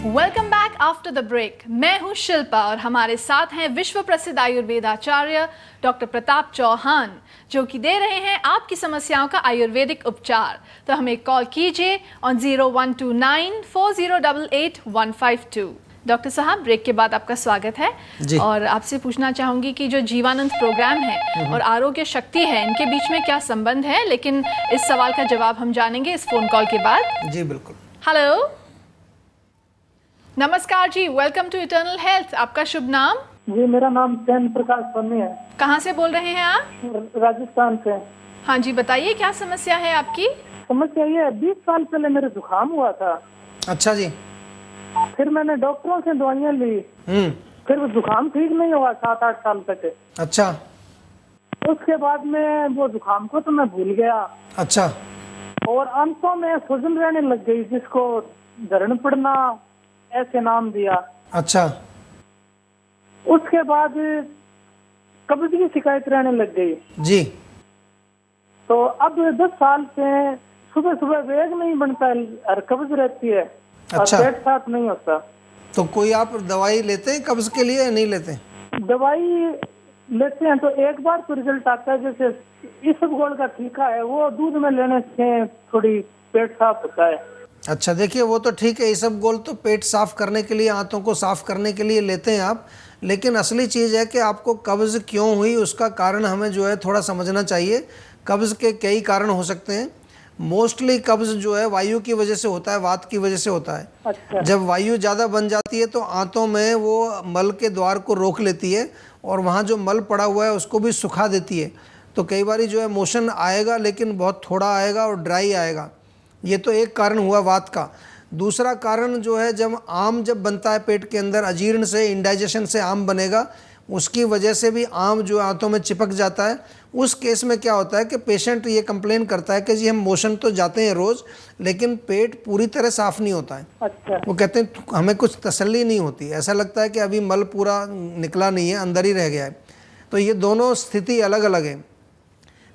Welcome back after the break. मैं हूं शिल्पा और हमारे साथ हैं विश्व प्रसिद्ध आयुर्वेद आचार्य डॉक्टर प्रताप चौहान, जो कि दे रहे हैं आपकी समस्याओं का आयुर्वेदिक उपचार। तो हमें कॉल कीजिए ऑन 012940885152। डॉक्टर साहब, ब्रेक के बाद आपका स्वागत है जी। और आपसे पूछना चाहूंगी कि जो जीवानंद प्रोग्राम है और आरोग्य शक्ति है, इनके बीच में क्या संबंध है, लेकिन इस सवाल का जवाब हम जानेंगे इस फोन कॉल के बाद। जी बिल्कुल। हेलो, नमस्कार जी, वेलकम टू इटर्नल हेल्थ। आपका शुभ नाम? जी, मेरा नाम चैन प्रकाश सोनी है। कहाँ से बोल रहे हैं आप? राजस्थान से। हाँ जी, बताइए क्या समस्या है आपकी? समस्या ये है, 20 साल पहले मेरे जुकाम हुआ था। अच्छा जी। फिर मैंने डॉक्टरों से दवाइयाँ ली, फिर वो जुकाम ठीक नहीं हुआ 7-8 साल तक। अच्छा। उसके बाद में वो जुकाम को तो मैं भूल गया। अच्छा। और आंतों में सूजन रहने लग गई, जिसको धरण पड़ना ऐसे नाम दिया। अच्छा। उसके बाद कब्ज की शिकायत रहने लग गई जी। तो अब 10 साल से सुबह सुबह वेग नहीं बनता है और कब्ज रहती है। अच्छा। और पेट साफ नहीं होता। तो कोई आप दवाई लेते हैं कब्ज के लिए या नहीं लेते? दवाई लेते हैं तो एक बार तो रिजल्ट आता है, जैसे इसबगोल का टीका है, वो दूध में लेने से थोड़ी पेट साफ होता है। अच्छा, देखिए वो तो ठीक है, इसबगोल तो पेट साफ करने के लिए, आंतों को साफ करने के लिए लेते हैं आप, लेकिन असली चीज़ है कि आपको कब्ज क्यों हुई, उसका कारण हमें जो है थोड़ा समझना चाहिए। कब्ज के कई कारण हो सकते हैं। मोस्टली कब्ज जो है वायु की वजह से होता है, वात की वजह से होता है। अच्छा। जब वायु ज़्यादा बन जाती है तो आंतों में वो मल के द्वार को रोक लेती है और वहाँ जो मल पड़ा हुआ है उसको भी सुखा देती है। तो कई बार जो है मोशन आएगा लेकिन बहुत थोड़ा आएगा और ड्राई आएगा। ये तो एक कारण हुआ वात का। दूसरा कारण जो है, जब आम जब बनता है पेट के अंदर, अजीर्ण से, इंडाइजेशन से आम बनेगा, उसकी वजह से भी आम जो आंतों में चिपक जाता है। उस केस में क्या होता है कि पेशेंट ये कंप्लेन करता है कि जी हम मोशन तो जाते हैं रोज़, लेकिन पेट पूरी तरह साफ़ नहीं होता है। अच्छा। वो कहते हैं हमें कुछ तसल्ली नहीं होती, ऐसा लगता है कि अभी मल पूरा निकला नहीं है, अंदर ही रह गया है। तो ये दोनों स्थिति अलग अलग है।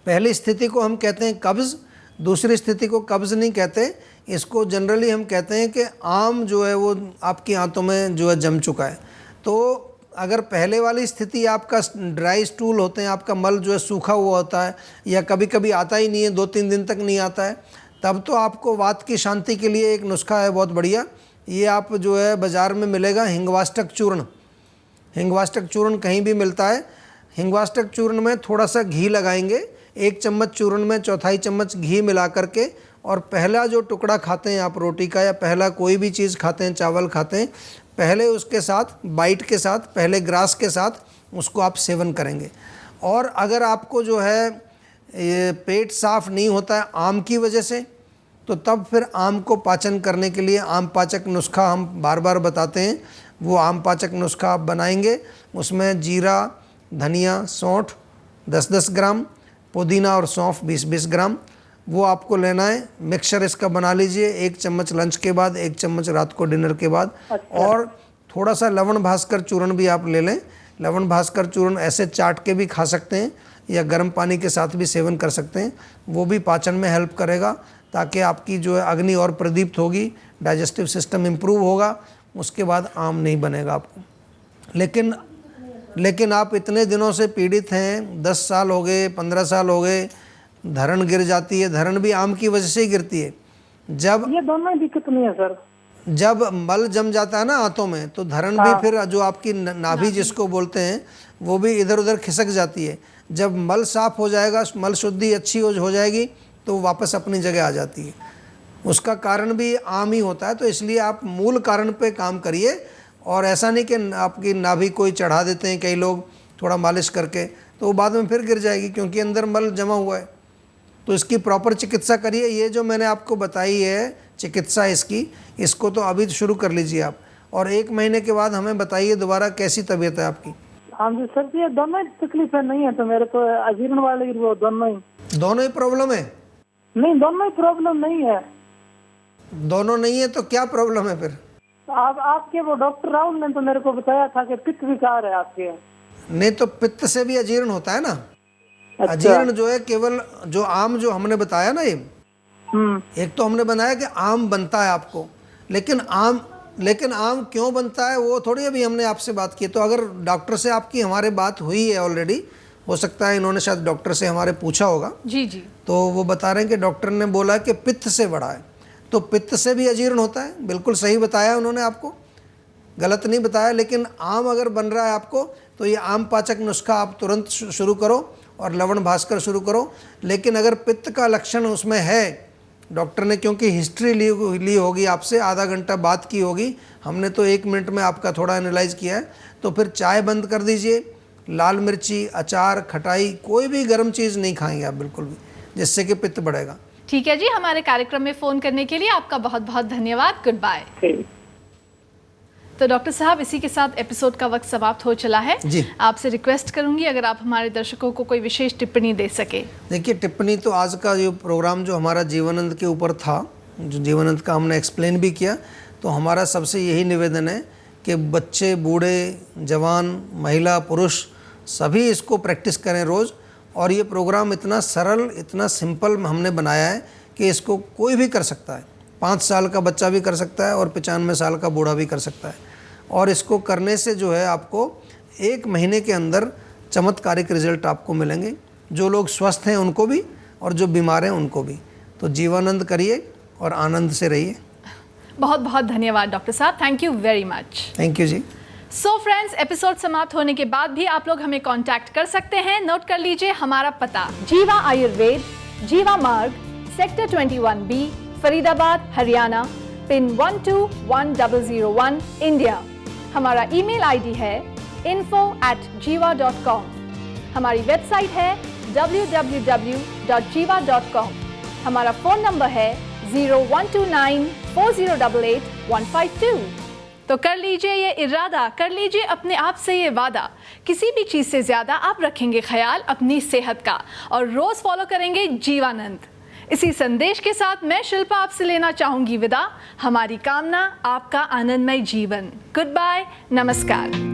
पहली स्थिति को हम कहते हैं कब्ज़, दूसरी स्थिति को कब्ज़ नहीं कहते। इसको जनरली हम कहते हैं कि आम जो है वो आपकी आंतों में जो है जम चुका है। तो अगर पहले वाली स्थिति आपका ड्राई स्टूल होते हैं, आपका मल जो है सूखा हुआ होता है या कभी कभी आता ही नहीं है, 2-3 दिन तक नहीं आता है, तब तो आपको वात की शांति के लिए एक नुस्खा है बहुत बढ़िया। ये आप जो है बाज़ार में मिलेगा, हिंगवाष्टक चूर्ण। हिंगवाष्टक चूर्ण कहीं भी मिलता है। हिंगवाष्टक चूर्ण में थोड़ा सा घी लगाएंगे, 1 चम्मच चूर्ण में 1/4 चम्मच घी मिला करके, और पहला जो टुकड़ा खाते हैं आप रोटी का या पहला कोई भी चीज़ खाते हैं, चावल खाते हैं, पहले उसके साथ बाइट के साथ, पहले ग्रास के साथ उसको आप सेवन करेंगे। और अगर आपको जो है ये पेट साफ नहीं होता है आम की वजह से, तो तब फिर आम को पाचन करने के लिए आम पाचक नुस्खा हम बार बार बताते हैं। वो आम पाचक नुस्खा आप बनाएंगे, उसमें जीरा, धनिया, सौंठ 10-10 ग्राम, पुदीना और सौंफ 20-20 ग्राम, वो आपको लेना है। मिक्सचर इसका बना लीजिए, 1 चम्मच लंच के बाद, 1 चम्मच रात को डिनर के बाद। अच्छा। और थोड़ा सा लवण भास्कर चूर्ण भी आप ले लें। लवण भास्कर चूर्ण ऐसे चाट के भी खा सकते हैं या गर्म पानी के साथ भी सेवन कर सकते हैं। वो भी पाचन में हेल्प करेगा, ताकि आपकी जो है अग्नि और प्रदीप्त होगी, डाइजेस्टिव सिस्टम इम्प्रूव होगा। उसके बाद आम नहीं बनेगा आपको। लेकिन आप इतने दिनों से पीड़ित हैं, 10 साल हो गए, 15 साल हो गए, धरण गिर जाती है, धरण भी आम की वजह से ही गिरती है। जब ये दोनों ही दिक्कत नहीं है सर। जब मल जम जाता है ना आंतों में, तो धरण भी फिर जो आपकी नाभि जिसको बोलते हैं, वो भी इधर उधर खिसक जाती है। जब मल साफ हो जाएगा, मल शुद्धि अच्छी हो जाएगी, तो वापस अपनी जगह आ जाती है। उसका कारण भी आम ही होता है। तो इसलिए आप मूल कारण पे काम करिए, और ऐसा नहीं कि आपकी नाभि कोई चढ़ा देते हैं कई लोग थोड़ा मालिश करके, तो वो बाद में फिर गिर जाएगी, क्योंकि अंदर मल जमा हुआ है। तो इसकी प्रॉपर चिकित्सा करिए। ये जो मैंने आपको बताई है चिकित्सा इसको तो अभी शुरू कर लीजिए आप, और 1 महीने के बाद हमें बताइए दोबारा कैसी तबीयत है आपकी। हाँ जी सर, ये दोनों ही तकलीफें नहीं है तो मेरे को अजीर्ण वाले वो दोनों दोनों ही प्रॉब्लम है? नहीं, दोनों ही प्रॉब्लम नहीं है। दोनों नहीं है तो क्या प्रॉब्लम है फिर? आपके वो डॉक्टर राहुल ने तो मेरे को बताया था कि पित्त विकार है आपके। नहीं, तो पित्त से भी अजीर्ण होता है ना। अच्छा। अजीर्ण जो है केवल जो आम जो हमने बताया ना, ये एक तो हमने बनाया कि आम बनता है आपको, लेकिन आम लेकिन आम क्यों बनता है वो थोड़ी अभी हमने आपसे बात की। तो अगर डॉक्टर से आपकी हमारे बात हुई है ऑलरेडी, हो सकता है इन्होंने शायद डॉक्टर से हमारे पूछा होगा। जी जी। तो वो बता रहे हैं कि डॉक्टर ने बोला कि पित्त से बढ़ा है। तो पित्त से भी अजीर्ण होता है, बिल्कुल सही बताया उन्होंने आपको, गलत नहीं बताया। लेकिन आम अगर बन रहा है आपको तो ये आम पाचक नुस्खा आप तुरंत शुरू करो और लवण भास्कर शुरू करो। लेकिन अगर पित्त का लक्षण उसमें है, डॉक्टर ने क्योंकि हिस्ट्री ली होगी आपसे, आधा घंटा बात की होगी, हमने तो 1 मिनट में आपका थोड़ा एनालाइज किया है, तो फिर चाय बंद कर दीजिए, लाल मिर्ची, अचार, खटाई, कोई भी गर्म चीज़ नहीं खाएंगे आप बिल्कुल भी, जिससे कि पित्त बढ़ेगा। ठीक है जी, हमारे कार्यक्रम में फ़ोन करने के लिए आपका बहुत बहुत धन्यवाद। Good bye. तो डॉक्टर साहब, इसी के साथ एपिसोड का वक्त समाप्त हो चला है जी। आपसे रिक्वेस्ट करूंगी अगर आप हमारे दर्शकों को कोई विशेष टिप्पणी दे सके। देखिए, टिप्पणी तो आज का जो प्रोग्राम जो हमारा जीवनानंद के ऊपर था, जो जीवनानंद का हमने एक्सप्लेन भी किया, तो हमारा सबसे यही निवेदन है कि बच्चे, बूढ़े, जवान, महिला, पुरुष सभी इसको प्रैक्टिस करें रोज़। और ये प्रोग्राम इतना सरल, इतना सिंपल हमने बनाया है कि इसको कोई भी कर सकता है। 5 साल का बच्चा भी कर सकता है और 95 साल का बूढ़ा भी कर सकता है। और इसको करने से जो है आपको 1 महीने के अंदर चमत्कारिक रिजल्ट आपको मिलेंगे, जो लोग स्वस्थ हैं उनको भी और जो बीमार हैं उनको भी। तो जीवानंद करिए और आनंद से रहिए। बहुत बहुत धन्यवाद डॉक्टर साहब, thank you very much. Thank you ji. So friends, episode समाप्त होने के बाद भी आप लोग हमें कांटेक्ट कर सकते हैं। नोट कर लीजिए हमारा पता: जीवा आयुर्वेद, जीवा मार्ग, sector 21B, Faridabad, Haryana, pin 121001, India. हमारा ईमेल आईडी है info@jiva.com। हमारी वेबसाइट है www.jiva.com। हमारा फ़ोन नंबर है 01294088 तो कर लीजिए ये इरादा, कर लीजिए अपने आप से ये वादा, किसी भी चीज़ से ज़्यादा आप रखेंगे ख्याल अपनी सेहत का और रोज़ फॉलो करेंगे जीवानंद। इसी संदेश के साथ मैं शिल्पा आपसे लेना चाहूँगी विदा। हमारी कामना आपका आनंदमय जीवन। गुड बाय, नमस्कार।